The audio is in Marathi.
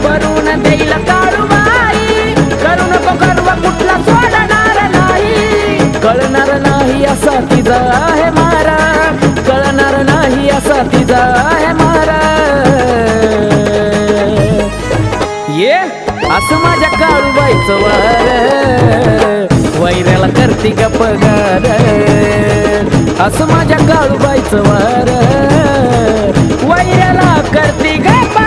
भरून देईल काळूबाई. करू नको गर्व कुठला सोडणार नाही. कळणार नाही असा तिचा आहे मारा. कळणार नाही असा तिचा आहे मारा. ये असं माझ्या काळूबाईचं वार. वैऱ्याला करती का पगार. असं माझ्या काळूबाईचं वार. वैऱ्याला करती का पगार.